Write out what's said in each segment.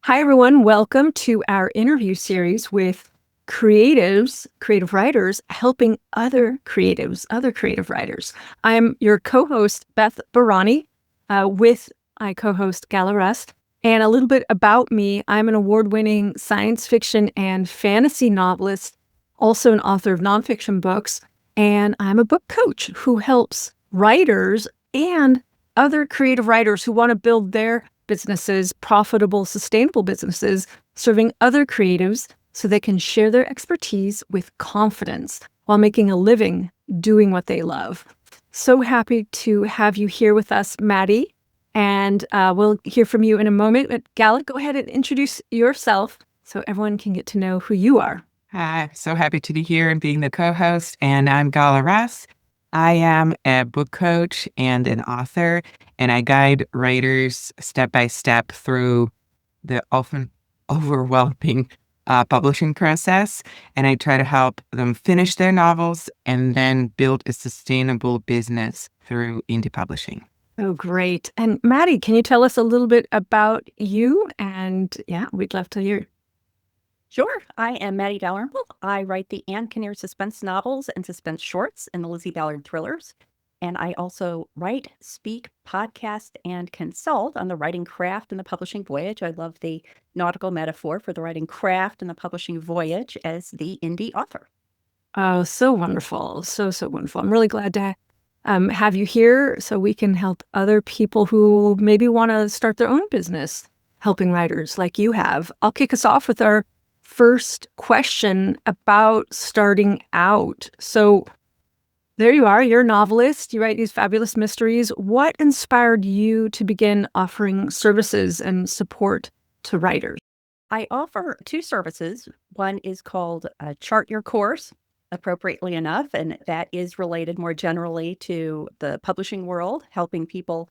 Hi, everyone. Welcome to our interview series with creatives, creative writers, helping other creatives, other creative writers. I'm your co-host, Beth Barani, with my co-host, Gala Rust. And a little bit about me, I'm an award-winning science fiction and fantasy novelist, also an author of nonfiction books, and I'm a book coach who helps writers and other creative writers who want to build their businesses, profitable, sustainable businesses, serving other creatives so they can share their expertise with confidence while making a living doing what they love. So happy to have you here with us, Matty. And we'll hear from you in a moment. But Gala, go ahead and introduce yourself so everyone can get to know who you are. Hi, so happy to be here and being the co-host. And I'm Gala Ras. I am a book coach and an author, and I guide writers step by step through the often overwhelming publishing process. And I try to help them finish their novels and then build a sustainable business through indie publishing. Oh, great. And Matty, can you tell us a little bit about you? And yeah, we'd love to hear. Sure. I am Matty Dalrymple. I write the Anne Kinnear suspense novels and suspense shorts and the Lizzie Ballard thrillers. And I also write, speak, podcast, and consult on the writing craft and the publishing voyage. I love the nautical metaphor for the writing craft and the publishing voyage as the indie author. Oh, so wonderful. So wonderful. I'm really glad to have you here so we can help other people who maybe want to start their own business, helping writers like you have. I'll kick us off with our first question about starting out. So there you are, you're a novelist, you write these fabulous mysteries. What inspired you to begin offering services and support to writers? I offer two services. One is called Chart Your Course, appropriately enough, and that is related more generally to the publishing world, helping people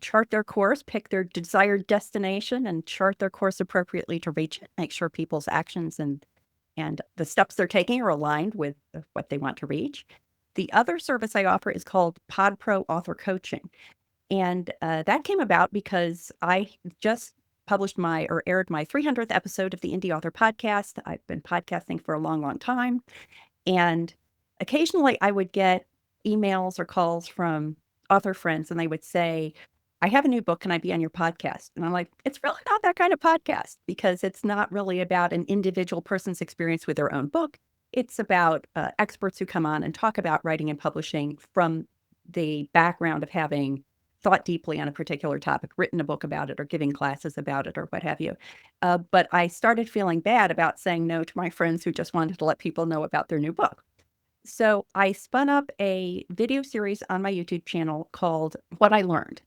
chart their course, pick their desired destination, and chart their course appropriately to reach it. Make sure people's actions and the steps they're taking are aligned with what they want to reach. The other service I offer is called PodPro Author Coaching, and that came about because I just published aired my 300th episode of the Indy Author Podcast. I've been podcasting for a long, long time, and occasionally I would get emails or calls from author friends, and they would say, I have a new book. Can I be on your podcast? And I'm like, it's really not that kind of podcast because it's not really about an individual person's experience with their own book. It's about experts who come on and talk about writing and publishing from the background of having thought deeply on a particular topic, written a book about it, or giving classes about it, or what have you. But I started feeling bad about saying no to my friends who just wanted to let people know about their new book. So I spun up a video series on my YouTube channel called What I Learned.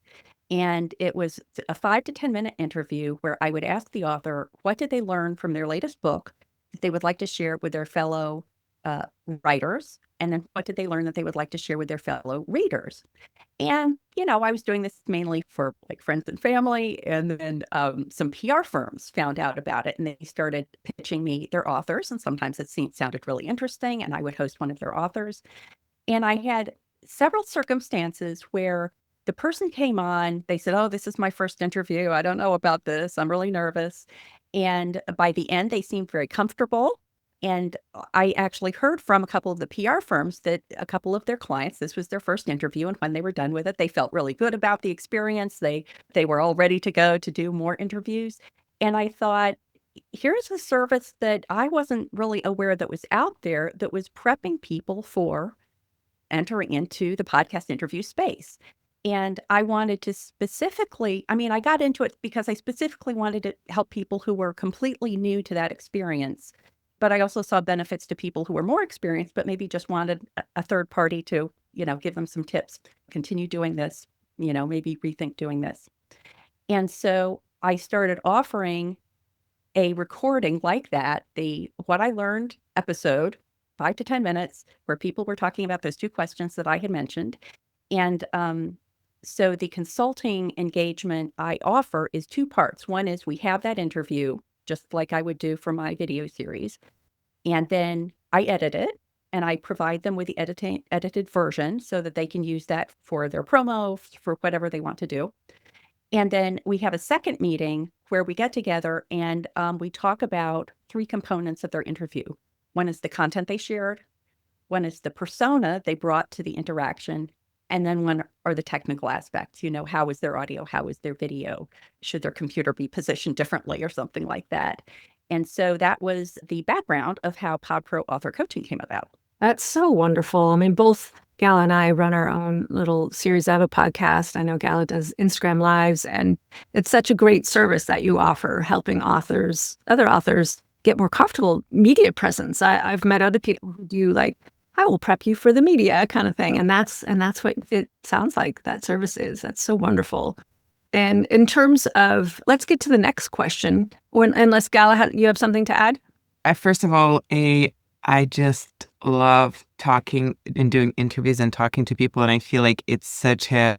And it was a 5 to 10-minute interview where I would ask the author, what did they learn from their latest book that they would like to share with their fellow writers? And then what did they learn that they would like to share with their fellow readers? And, I was doing this mainly for like friends and family. And then some PR firms found out about it and they started pitching me their authors. And sometimes it sounded really interesting. And I would host one of their authors. And I had several circumstances where the person came on, they said, oh, this is my first interview. I don't know about this. I'm really nervous. And by the end, they seemed very comfortable. And I actually heard from a couple of the PR firms that a couple of their clients, this was their first interview. And when they were done with it, they felt really good about the experience. They were all ready to go to do more interviews. And I thought, here's a service that I wasn't really aware that was out there that was prepping people for entering into the podcast interview space. And I wanted to I got into it because I specifically wanted to help people who were completely new to that experience. But I also saw benefits to people who were more experienced, but maybe just wanted a third party to, give them some tips, continue doing this, maybe rethink doing this. And so I started offering a recording like that, the What I Learned episode, 5 to 10 minutes, where people were talking about those two questions that I had mentioned. And so the consulting engagement I offer is two parts. One is we have that interview, just like I would do for my video series. And then I edit it and I provide them with the edited version so that they can use that for their promo, for whatever they want to do. And then we have a second meeting where we get together and we talk about three components of their interview. One is the content they shared, one is the persona they brought to the interaction, and then one are the technical aspects. How is their audio? How is their video? Should their computer be positioned differently or something like that? And so that was the background of how PodPro Author Coaching came about. That's so wonderful. I mean, both Gala and I run our own little series. I have a podcast. I know Gala does Instagram Lives, and it's such a great service that you offer, helping other authors get more comfortable media presence. I've met other people who do I will prep you for the media kind of thing. And that's what it sounds like that service is. That's so wonderful. And in terms of, let's get to the next question. Unless Gala, you have something to add? First of all, I just love talking and doing interviews and talking to people. And I feel like it's such a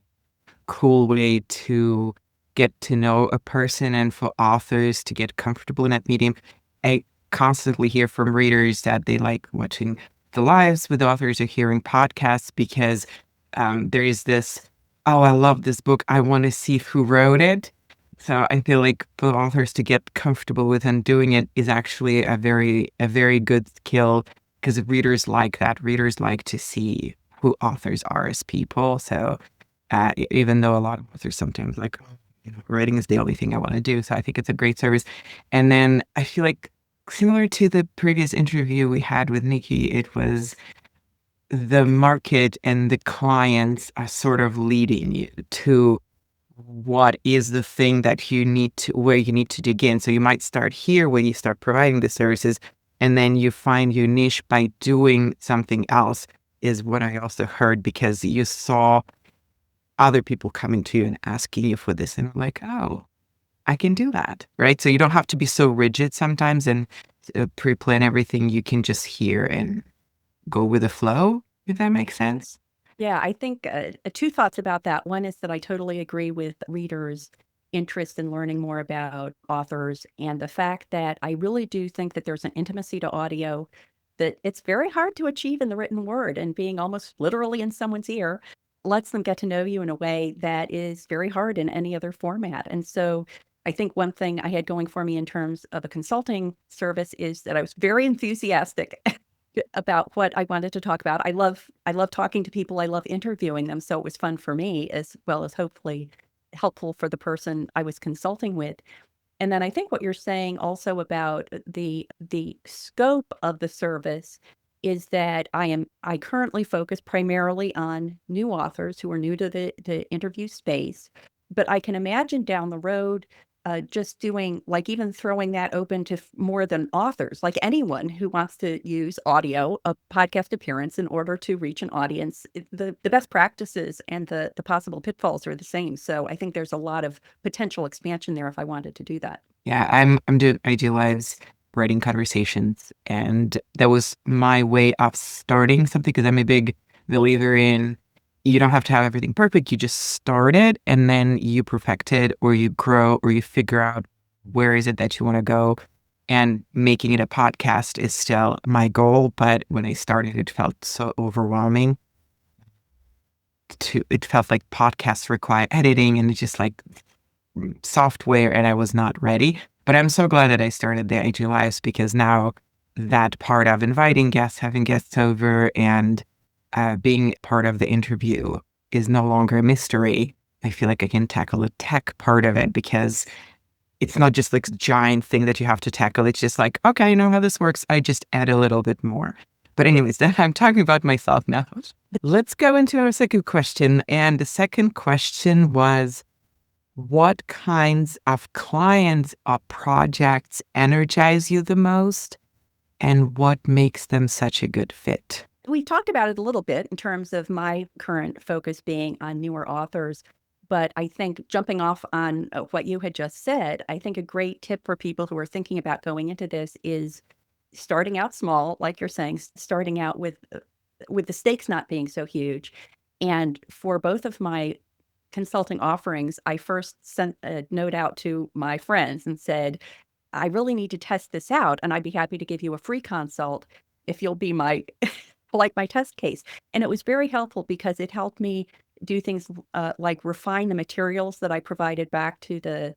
cool way to get to know a person and for authors to get comfortable in that medium. I constantly hear from readers that they like watching the lives with authors or hearing podcasts because there is this, oh, I love this book. I want to see who wrote it. So I feel like for authors to get comfortable with and doing it is actually a very good skill because readers like that. Readers like to see who authors are as people. So even though a lot of authors sometimes writing is the only thing I want to do. So I think it's a great service. And then I feel like similar to the previous interview we had with Nikki, it was the market and the clients are sort of leading you to what is the thing that you need to, where you need to dig in. So you might start here when you start providing the services, and then you find your niche by doing something else, is what I also heard, because you saw other people coming to you and asking you for this, and like, oh, I can do that, right? So you don't have to be so rigid sometimes and pre-plan everything. You can just hear and go with the flow, if that makes sense. Yeah, I think two thoughts about that. One is that I totally agree with readers' interest in learning more about authors, and the fact that I really do think that there's an intimacy to audio that it's very hard to achieve in the written word, and being almost literally in someone's ear lets them get to know you in a way that is very hard in any other format. And so I think one thing I had going for me in terms of a consulting service is that I was very enthusiastic about what I wanted to talk about. I love talking to people. I love interviewing them. So it was fun for me as well as hopefully helpful for the person I was consulting with. And then I think what you're saying also about the scope of the service is that I currently focus primarily on new authors who are new to the interview space, but I can imagine down the road just doing, like, even throwing that open to more than authors, like anyone who wants to use audio, a podcast appearance, in order to reach an audience. The best practices and the possible pitfalls are the same. So I think there's a lot of potential expansion there if I wanted to do that. Yeah, I'm doing Idealize writing conversations, and that was my way of starting something, because I'm a big believer in, you don't have to have everything perfect. You just start it and then you perfect it, or you grow, or you figure out where is it that you want to go. And making it a podcast is still my goal. But when I started, it felt so overwhelming. It felt like podcasts require editing and just like software, and I was not ready. But I'm so glad that I started the IG Lives, because now that part of inviting guests, having guests over, and being part of the interview is no longer a mystery. I feel like I can tackle the tech part of it, because it's not just like a giant thing that you have to tackle. It's just like, okay, I know how this works. I just add a little bit more. But anyways, I'm talking about myself now. Let's go into our second question. And the second question was, what kinds of clients or projects energize you the most, and what makes them such a good fit? We talked about it a little bit in terms of my current focus being on newer authors, but I think jumping off on what you had just said, I think a great tip for people who are thinking about going into this is starting out small, like you're saying, starting out with the stakes not being so huge. And for both of my consulting offerings, I first sent a note out to my friends and said, I really need to test this out, and I'd be happy to give you a free consult if you'll be my like my test case. And it was very helpful because it helped me do things like refine the materials that I provided back to the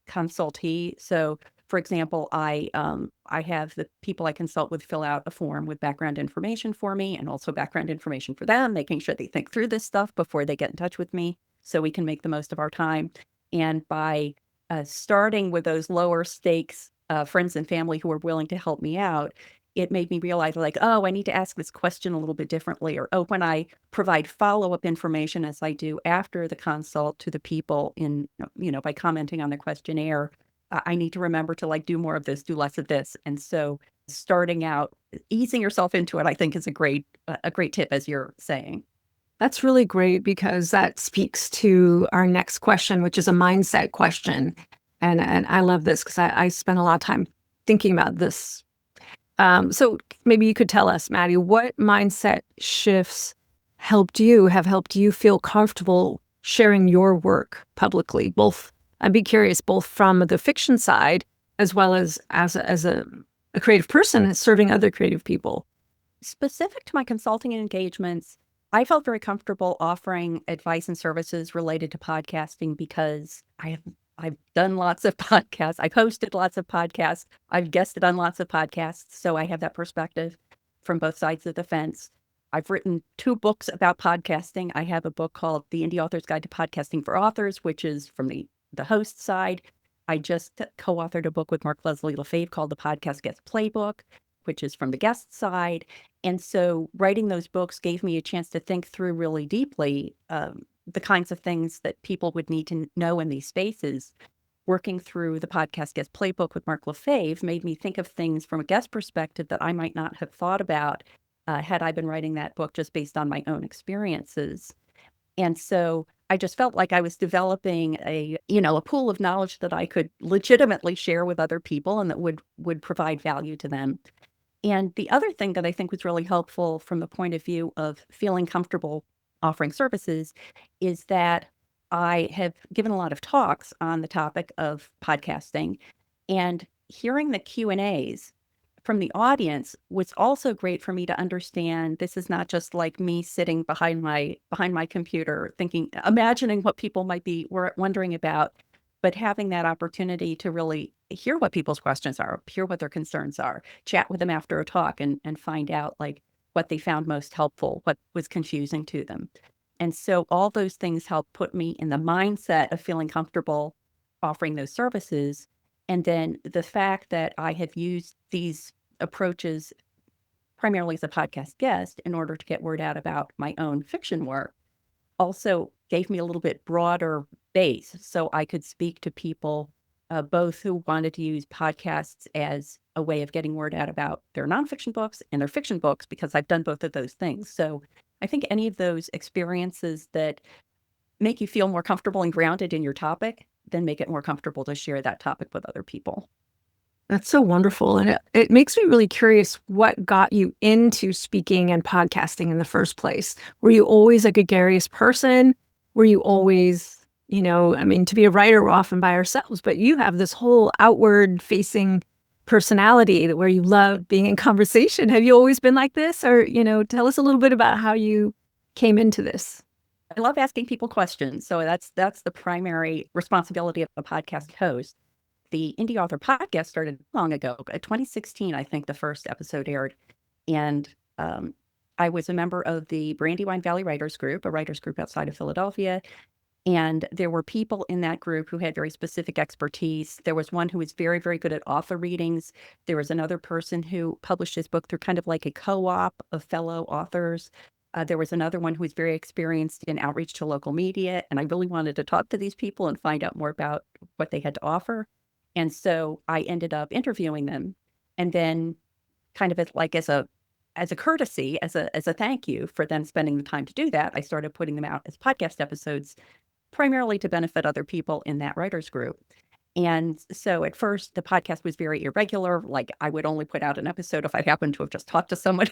consultee. So, for example, I have the people I consult with fill out a form with background information for me and also background information for them, making sure they think through this stuff before they get in touch with me so we can make the most of our time. And by starting with those lower stakes friends and family who are willing to help me out, it made me realize like, oh, I need to ask this question a little bit differently. Or, oh, when I provide follow-up information as I do after the consult to the people in, by commenting on the questionnaire, I need to remember to like do more of this, do less of this. And so starting out, easing yourself into it, I think is a great tip, as you're saying. That's really great because that speaks to our next question, which is a mindset question. And I love this because I spend a lot of time thinking about this. So maybe you could tell us, Matty, what mindset shifts have helped you feel comfortable sharing your work publicly? I'd be curious, both from the fiction side as well as a creative person serving other creative people. Specific to my consulting and engagements, I felt very comfortable offering advice and services related to podcasting because I've done lots of podcasts. I've hosted lots of podcasts. I've guested on lots of podcasts. So I have that perspective from both sides of the fence. I've written 2 books about podcasting. I have a book called The Indy Author's Guide to Podcasting for Authors, which is from the host side. I just co-authored a book with Mark Leslie Lefebvre called The Podcast Guest Playbook, which is from the guest side. And so writing those books gave me a chance to think through really deeply the kinds of things that people would need to know in these spaces. Working through the Podcast Guest Playbook with Mark Lefebvre made me think of things from a guest perspective that I might not have thought about had I been writing that book just based on my own experiences. And so I just felt like I was developing a pool of knowledge that I could legitimately share with other people and that would provide value to them. And the other thing that I think was really helpful from the point of view of feeling comfortable offering services is that I have given a lot of talks on the topic of podcasting, and hearing the Q&As from the audience was also great for me to understand this is not just like me sitting behind my computer imagining what people might be wondering about, but having that opportunity to really hear what people's questions are, hear what their concerns are, chat with them after a talk and find out like what they found most helpful, what was confusing to them. And so all those things help put me in the mindset of feeling comfortable offering those services. And then the fact that I have used these approaches primarily as a podcast guest in order to get word out about my own fiction work also gave me a little bit broader base. So I could speak to people both who wanted to use podcasts as a way of getting word out about their nonfiction books and their fiction books, because I've done both of those things. So I think any of those experiences that make you feel more comfortable and grounded in your topic, then make it more comfortable to share that topic with other people. That's so wonderful. And it makes me really curious what got you into speaking and podcasting in the first place. Were you always a gregarious person? Were you always, to be a writer, we're often by ourselves, but you have this whole outward facing personality where you love being in conversation. Have you always been like this? Or, tell us a little bit about how you came into this. I love asking people questions. So that's the primary responsibility of a podcast host. The Indy Author Podcast started long ago. 2016, I think the first episode aired. And I was a member of the Brandywine Valley Writers Group, a writers group outside of Philadelphia. And there were people in that group who had very specific expertise. There was one who was very, very good at author readings. There was another person who published his book through kind of like a co-op of fellow authors. There was another one who was very experienced in outreach to local media. And I really wanted to talk to these people and find out more about what they had to offer. And so I ended up interviewing them, and then kind of as a courtesy, as a thank you for them spending the time to do that, I started putting them out as podcast episodes, primarily to benefit other people in that writers group. And so at first the podcast was very irregular. Like I would only put out an episode if I happened to have just talked to someone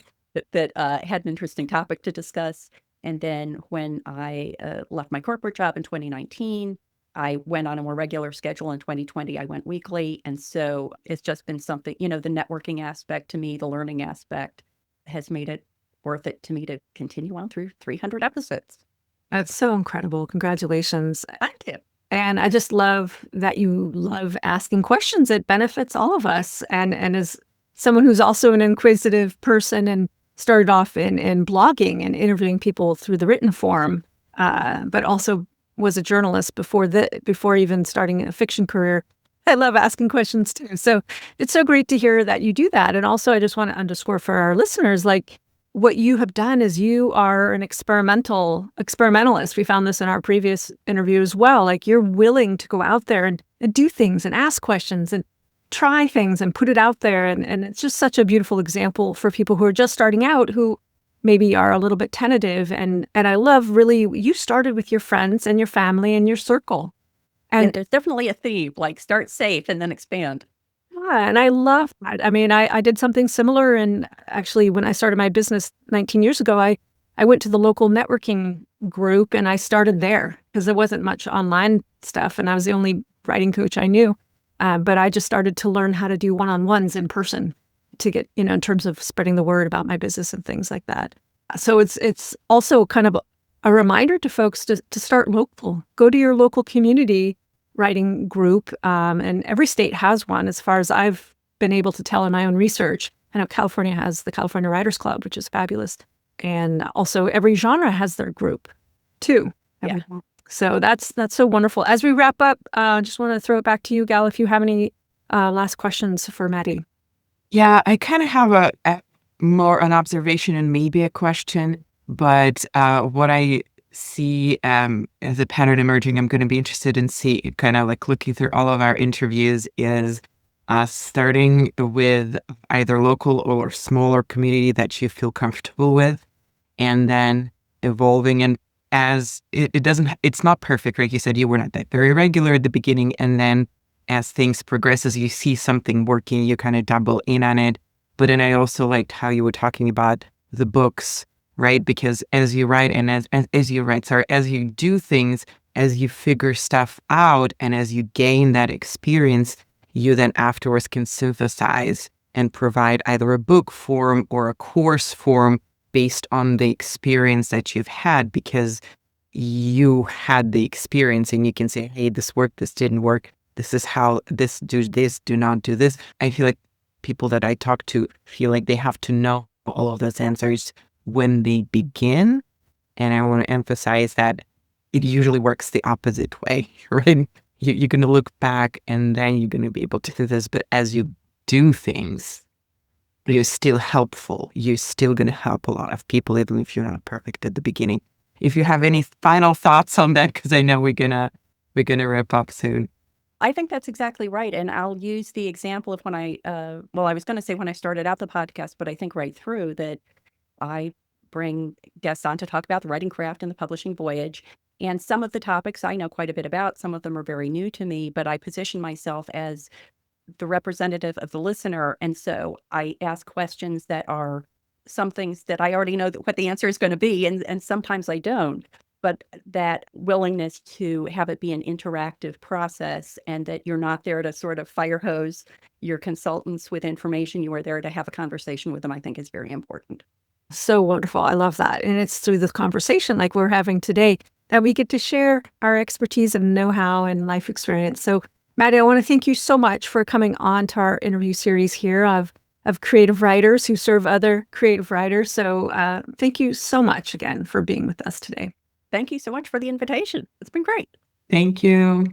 that had an interesting topic to discuss. And then when I left my corporate job in 2019, I went on a more regular schedule. In 2020, I went weekly. And so it's just been something, the networking aspect to me, the learning aspect has made it worth it to me to continue on through 300 episodes. That's so incredible. Congratulations. Thank you. And I just love that you love asking questions. It benefits all of us. And as someone who's also an inquisitive person and started off in blogging and interviewing people through the written form, but also was a journalist before even starting a fiction career, I love asking questions too. So it's so great to hear that you do that. And also, I just want to underscore for our listeners, like, what you have done is you are an experimentalist. We found this in our previous interview as well. Like, you're willing to go out there and do things and ask questions and try things and put it out there. And it's just such a beautiful example for people who are just starting out, who maybe are a little bit tentative. And I love, really, you started with your friends and your family and your circle. And there's definitely a theme, like start safe and then expand. Yeah, and I love that. I mean, I did something similar. And actually, when I started my business 19 years ago, I went to the local networking group and I started there because there wasn't much online stuff. And I was the only writing coach I knew. But I just started to learn how to do one-on-ones in person to get, in terms of spreading the word about my business and things like that. So it's also kind of a reminder to folks to start local. Go to your local community writing group, and every state has one, as far as I've been able to tell in my own research. I know California has the California Writers Club, which is fabulous, and also every genre has their group too. Yeah. So that's so wonderful. As we wrap up, just want to throw it back to you, Gal, if you have any last questions for Matty. Yeah, I kind of have a more an observation and maybe a question, but what I see as a pattern emerging, I'm going to be interested in kind of like looking through all of our interviews, is starting with either local or smaller community that you feel comfortable with, and then evolving. And as it's not perfect, like you said, you were not that very regular at the beginning, and then as things progress, as you see something working, you kind of double in on it. But then I also liked how you were talking about the books, right? Because as you write and as you do things, as you figure stuff out and as you gain that experience, you then afterwards can synthesize and provide either a book form or a course form based on the experience that you've had, because you had the experience and you can say, hey, this worked, this didn't work. This is how do not do this. I feel like people that I talk to feel like they have to know all of those answers when they begin. And I want to emphasize that it usually works the opposite way, right? You're going to look back and then you're going to be able to do this. But as you do things, you're still helpful. You're still going to help a lot of people, even if you're not perfect at the beginning. If you have any final thoughts on that, because I know we're gonna wrap up soon. I think that's exactly right. And I'll use the example of when I was going to say when I started out the podcast, but I think right through that I bring guests on to talk about the writing craft and the publishing voyage. And some of the topics I know quite a bit about, some of them are very new to me, but I position myself as the representative of the listener. And so I ask questions that are some things that I already know what the answer is going to be, and sometimes I don't. But that willingness to have it be an interactive process, and that you're not there to sort of fire hose your consultants with information. You are there to have a conversation with them, I think is very important. So wonderful. I love that. And it's through this conversation like we're having today that we get to share our expertise and know-how and life experience. So Matty, I want to thank you so much for coming on to our interview series here of creative writers who serve other creative writers. So thank you so much again for being with us today. Thank you so much for the invitation. It's been great. Thank you.